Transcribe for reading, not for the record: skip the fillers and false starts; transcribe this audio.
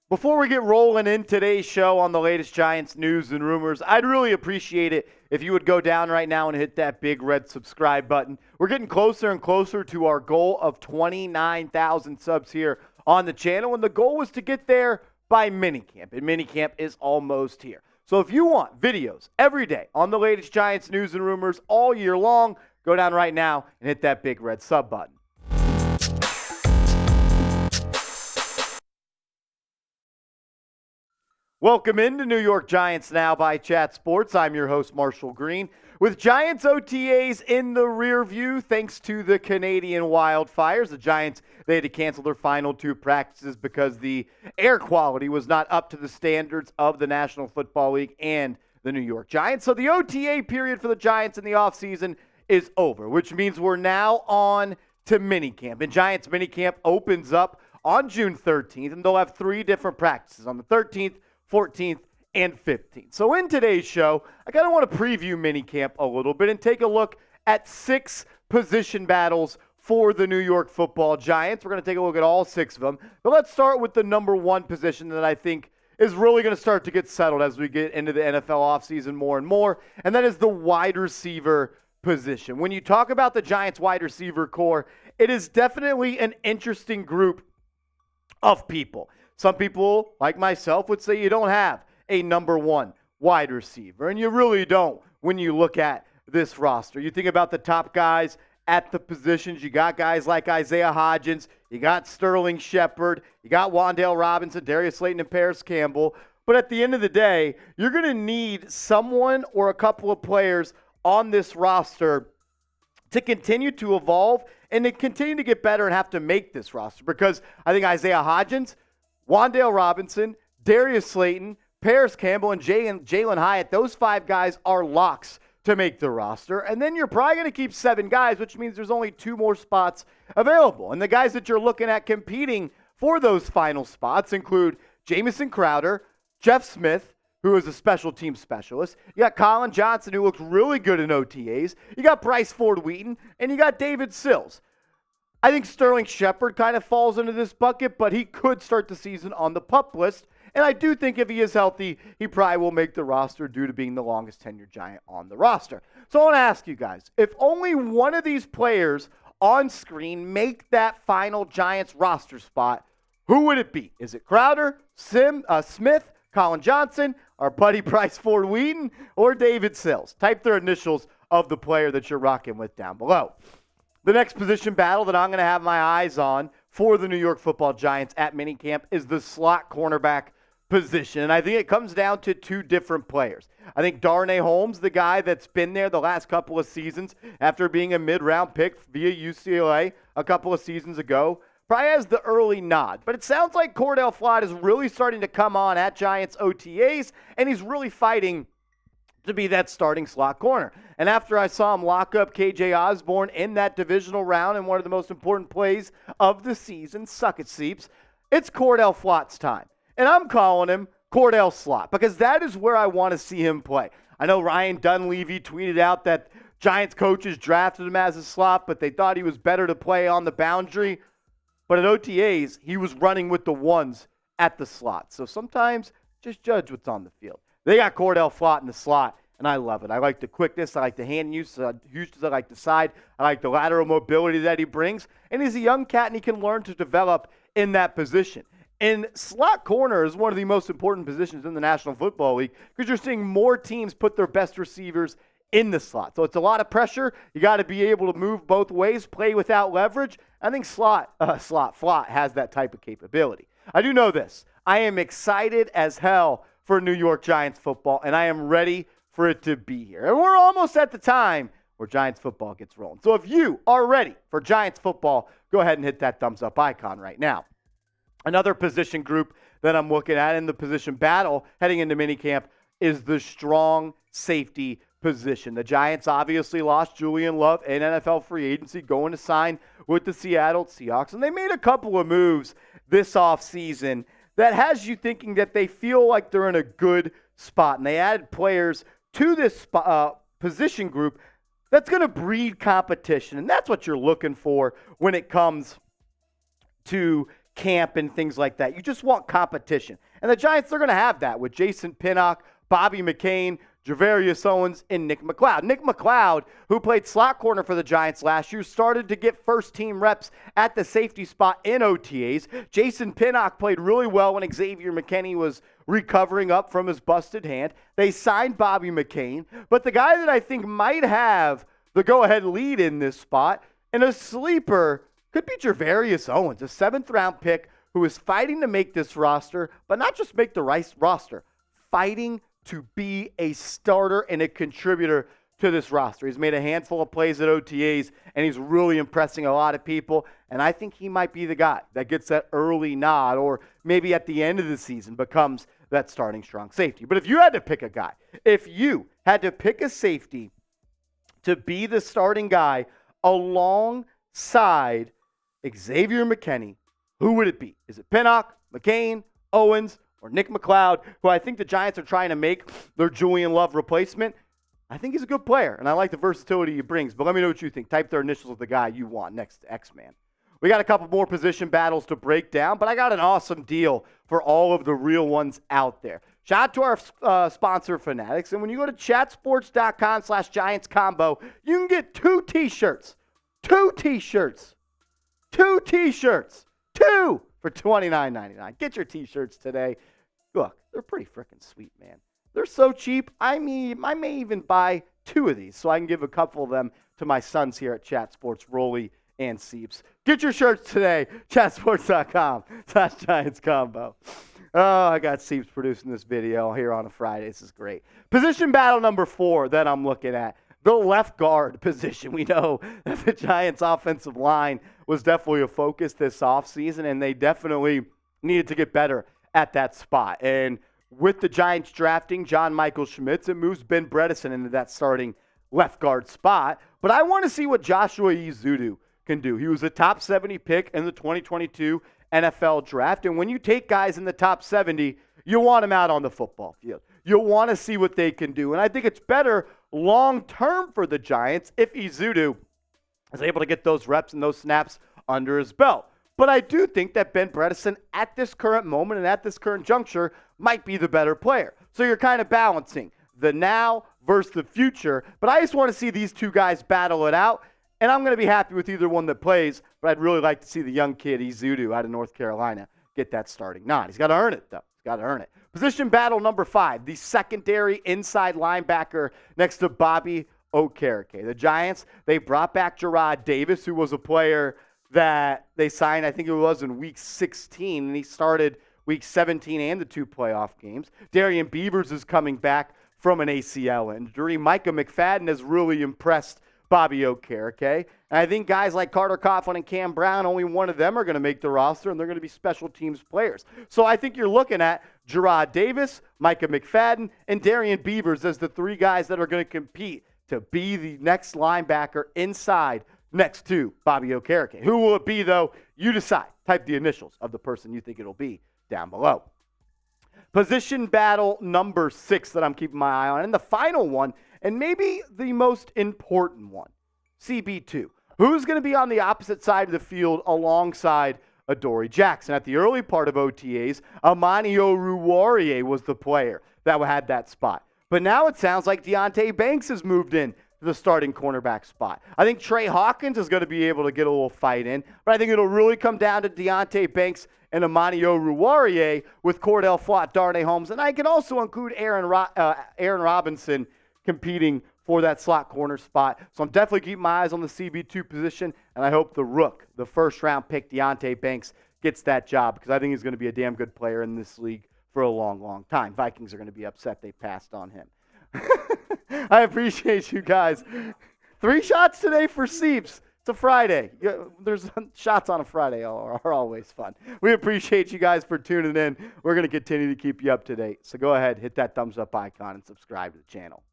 Before we get rolling in today's show on the latest Giants news and rumors, I'd really appreciate it if you would go down right now and hit that big red subscribe button. We're getting closer and closer to our goal of 29,000 subs here on the channel, and the goal was to get there by Minicamp, and Minicamp is almost here. So if you want videos every day on the latest Giants news and rumors all year long, go down right now and hit that big red sub button. Welcome into New York Giants Now by Chat Sports. I'm your host, Marshall Green. With Giants OTAs in the rear view, thanks to the Canadian wildfires, the Giants, they had to cancel their final two practices because the air quality was not up to the standards of the National Football League and the New York Giants. So the OTA period for the Giants in the offseason is over, which means we're now on to Minicamp. And Giants Minicamp opens up on June 13th, and they'll have three different practices on the 13th, 14th, and 15th. So in today's show, I kind of want to preview Minicamp a little bit and take a look at 6 position battles for the New York Football Giants. We're going to take a look at all 6 of them. But let's start with the number 1 position that I think is really going to start to get settled as we get into the NFL offseason more and more, and that is the wide receiver position. When you talk about the Giants wide receiver core, it is definitely an interesting group of people. Some people, like myself, would say you don't have a number 1 wide receiver, and you really don't when you look at this roster. You think about the top guys at the positions. You got guys like Isaiah Hodgins, you got Sterling Shepard, you got Wan'Dale Robinson, Darius Slayton, and Paris Campbell. But at the end of the day, you're going to need someone or a couple of players on this roster to continue to evolve and to continue to get better and have to make this roster. Because I think Isaiah Hodgins, Wan'Dale Robinson, Darius Slayton, Paris Campbell, and Jalen Hyatt, those 5 guys are locks to make the roster. And then you're probably going to keep 7 guys, which means there's only 2 more spots available. And the guys that you're looking at competing for those final spots include Jamison Crowder, Jeff Smith, who is a special team specialist. You got Collin Johnson, who looks really good in OTAs. You got Bryce Wheaton, and you got David Sills. I think Sterling Shepard kind of falls into this bucket, but he could start the season on the PUP list. And I do think if he is healthy, he probably will make the roster due to being the longest tenured Giant on the roster. So I want to ask you guys, if only one of these players on screen make that final Giants roster spot, who would it be? Is it Crowder, Smith, Collin Johnson, our buddy Bryce Wheaton, or David Sills? Type their initials of the player that you're rocking with down below. The next position battle that I'm going to have my eyes on for the New York Football Giants at Minicamp is the slot cornerback position. And I think it comes down to 2 different players. I think Darnay Holmes, the guy that's been there the last couple of seasons after being a mid-round pick via UCLA a couple of seasons ago, probably has the early nod. But it sounds like Cor'Dale Flott is really starting to come on at Giants OTAs, and he's really fighting to be that starting slot corner. And after I saw him lock up KJ Osborne in that divisional round in one of the most important plays of the season, suck it, Seeps, it's Cor'Dale Flott's time. And I'm calling him Cor'Dale Slot because that is where I want to see him play. I know Ryan Dunleavy tweeted out that Giants coaches drafted him as a slot, but they thought he was better to play on the boundary. But at OTAs, he was running with the ones at the slot. So sometimes just judge what's on the field. They got Cor'Dale Flott in the slot, and I love it. I like the quickness. I like the hand use. I like the side. I like the lateral mobility that he brings. And he's a young cat, and he can learn to develop in that position. And slot corner is one of the most important positions in the National Football League because you're seeing more teams put their best receivers in the slot. So it's a lot of pressure. You got to be able to move both ways, play without leverage. I think Flott has that type of capability. I do know this. I am excited as hell for New York Giants football, and I am ready for it to be here. And we're almost at the time where Giants football gets rolling. So if you are ready for Giants football, go ahead and hit that thumbs up icon right now. Another position group that I'm looking at in the position battle heading into minicamp is the strong safety position. The Giants obviously lost Julian Love in NFL free agency, going to sign with the Seattle Seahawks, and they made a couple of moves this offseason that has you thinking that they feel like they're in a good spot. And they added players to this position group that's going to breed competition. And that's what you're looking for when it comes to camp and things like that. You just want competition. And the Giants, they're going to have that with Jason Pinnock, Bobby McCain, Gervarrius Owens, and Nick McCloud. Nick McCloud, who played slot corner for the Giants last year, started to get first-team reps at the safety spot in OTAs. Jason Pinnock played really well when Xavier McKinney was recovering up from his busted hand. They signed Bobby McCain, but the guy that I think might have the go-ahead lead in this spot, and a sleeper, could be Gervarrius Owens, a seventh-round pick who is fighting to make this roster, but not just make the roster, fighting to be a starter and a contributor to this roster. He's made a handful of plays at OTAs, and he's really impressing a lot of people, and I think he might be the guy that gets that early nod, or maybe at the end of the season becomes that starting strong safety. But if you had to pick a guy, if you had to pick a safety to be the starting guy alongside Xavier McKinney, who would it be? Is it Pinnock, McCain, Owens, or Nick McCloud, who I think the Giants are trying to make their Julian Love replacement? I think he's a good player, and I like the versatility he brings. But let me know what you think. Type their initials of the guy you want next to X-Man. We got a couple more position battles to break down, but I got an awesome deal for all of the real ones out there. Shout out to our sponsor, Fanatics. And when you go to chatsports.com/GiantsCombo, you can get two t-shirts for $29.99. Get your t-shirts today. Look, they're pretty freaking sweet, man. They're so cheap. I may even buy two of these so I can give a couple of them to my sons here at Chat Sports, Rolly and Seeps. Get your shirts today. Chatsports.com/GiantsCombo. Oh, I got Seeps producing this video here on a Friday. This is great. Position battle number 4 that I'm looking at. The left guard position. We know that the Giants' offensive line was definitely a focus this offseason, and they definitely needed to get better at that spot. And with the Giants drafting John Michael Schmitz, it moves Ben Bredeson into that starting left guard spot. But I want to see what Joshua Ezeudu can do. He was a top 70 pick in the 2022 NFL draft. And when you take guys in the top 70, you want them out on the football field. You'll want to see what they can do. And I think it's better long-term for the Giants if Ezeudu is able to get those reps and those snaps under his belt. But I do think that Ben Bredeson at this current moment and at this current juncture might be the better player. So you're kind of balancing the now versus the future. But I just want to see these two guys battle it out. And I'm going to be happy with either one that plays. But I'd really like to see the young kid, Ezeudu, out of North Carolina, get that starting nod. He's got to earn it, though. He's got to earn it. Position battle number 5, the secondary inside linebacker next to Bobby Okereke. The Giants, they brought back Jarrad Davis, who was a player that they signed, I think it was in week 16, and he started week 17 and the 2 playoff games. Darian Beavers is coming back from an ACL injury. Micah McFadden has really impressed Bobby Okereke. And I think guys like Carter Coughlin and Cam Brown, only one of them are going to make the roster, and they're going to be special teams players. So I think you're looking at Jarrad Davis, Micah McFadden, and Darian Beavers as the 3 guys that are going to compete to be the next linebacker inside next to Bobby Okereke. Who will it be, though? You decide. Type the initials of the person you think it'll be down below. Position battle number 6 that I'm keeping my eye on, and the final one, and maybe the most important one, CB2. Who's going to be on the opposite side of the field alongside Adoree Jackson? At the early part of OTAs, Amani Oruwariye was the player that had that spot. But now it sounds like Deonte Banks has moved in to the starting cornerback spot. I think Trey Hawkins is going to be able to get a little fight in, but I think it'll really come down to Deonte Banks and Amani Oruwariye with Cor'Dale Flott, Darnay Holmes, and I can also include Aaron Robinson competing for that slot corner spot. So I'm definitely keeping my eyes on the CB2 position, and I hope the rook, the first-round pick, Deonte Banks, gets that job because I think he's going to be a damn good player in this league for a long, long time. Vikings are going to be upset they passed on him. I appreciate you guys. 3 shots today for Seeps. It's a Friday. There's shots on a Friday are always fun. We appreciate you guys for tuning in. We're going to continue to keep you up to date. So go ahead, hit that thumbs up icon and subscribe to the channel.